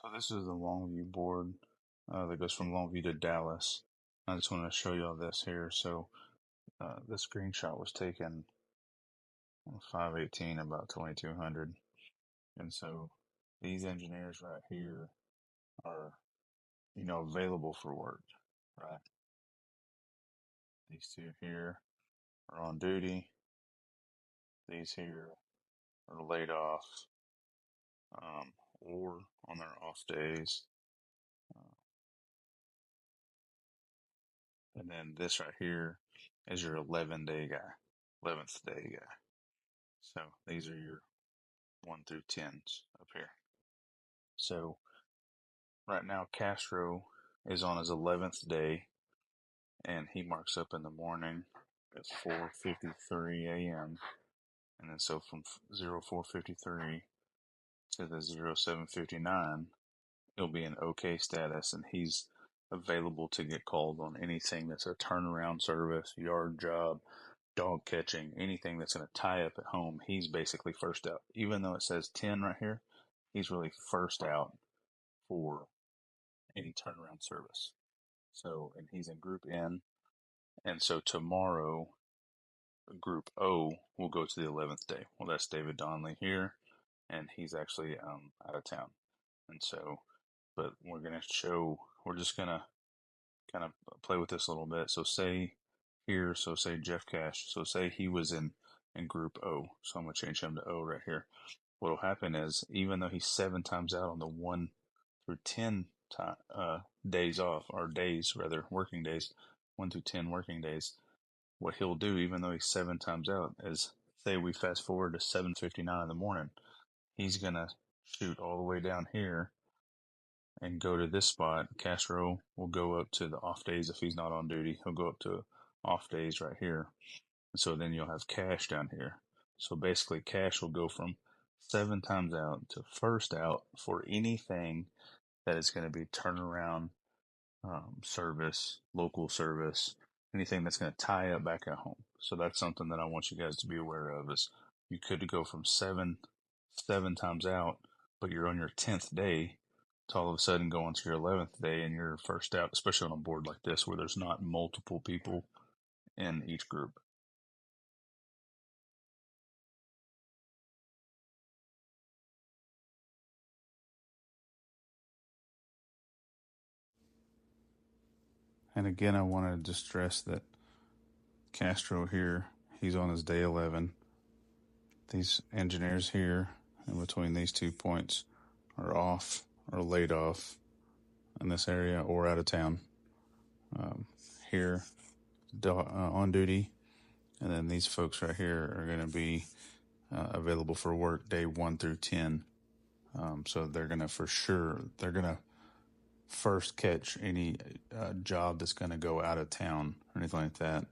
So this is the Longview board that goes from Longview to Dallas. I just want to show you all this here. So this screenshot was taken on 5/18 about 2200, and so these engineers right here are, available for work, right? These two here are on duty. These here are laid off, or on their off days. And then this right here is your 11-day guy, 11th day guy. So these are your 1 through 10s up here. So right now Castro is on his 11th day, and he marks up in the morning at 4:53 a.m. And then so from 04:53 to the 07:59, he'll be in OK status, and he's available to get called on anything that's a turnaround service, yard job, dog catching, anything that's going to tie up at home. He's basically first out. Even though it says 10 right here, he's really first out for any turnaround service. So, and he's in Group N. And so tomorrow, Group O will go to the 11th day. Well, that's David Donnelly here, and he's actually out of town. And so, but we're just going to kind of play with this a little bit. So say here, so say Jeff Cash. So say he was in Group O. So I'm going to change him to O right here. What will happen is, even though he's 7 times out on the 1 through 10 days off, or days rather, working days, 1 through 10 working days, what he'll do, even though he's 7 times out, is say we fast forward to 7:59 in the morning, he's gonna shoot all the way down here and go to this spot. Castro will go up to the off days if he's not on duty. He'll go up to off days right here. And so then you'll have Cash down here. So basically, Cash will go from 7 times out to first out for anything that is going to be turnaround service, local service, anything that's going to tie up back at home. So that's something that I want you guys to be aware of. Is you could go from seven times out, but you're on your 10th day, to all of a sudden go into your 11th day and you're first out, especially on a board like this where there's not multiple people in each group. And again, I want to just stress that Castro here, he's on his day 11. These engineers here, in between these 2 points, are off or laid off in this area or out of town. Here, on duty, and then these folks right here are going to be available for work day 1 through 10. So they're going to first catch any job that's going to go out of town or anything like that.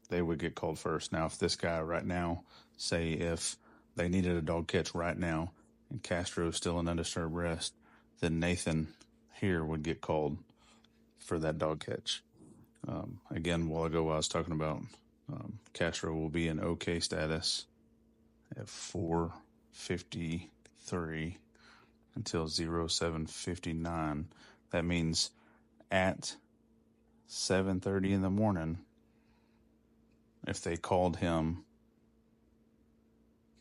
They would get called first. Now, if this guy right now, say if they needed a dog catch right now and Castro is still in undisturbed rest, then Nathan here would get called for that dog catch. Again, a while ago I was talking about Castro will be in OK status at 4:53 until 07:59. That means at 7:30 in the morning, if they called him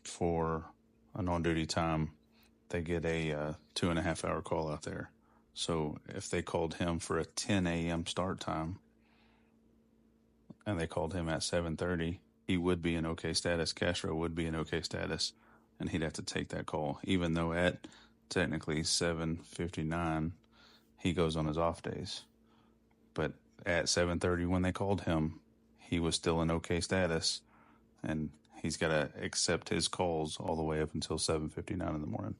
for an on-duty time, they get a 2.5 hour call out there. So if they called him for a 10 a.m. start time and they called him at 7:30, he would be in OK status. Castro would be in OK status, and he'd have to take that call, even though at technically 7:59 he goes on his off days. But at 7:30 when they called him, he was still in OK status, and he's got to accept his calls all the way up until 7:59 in the morning.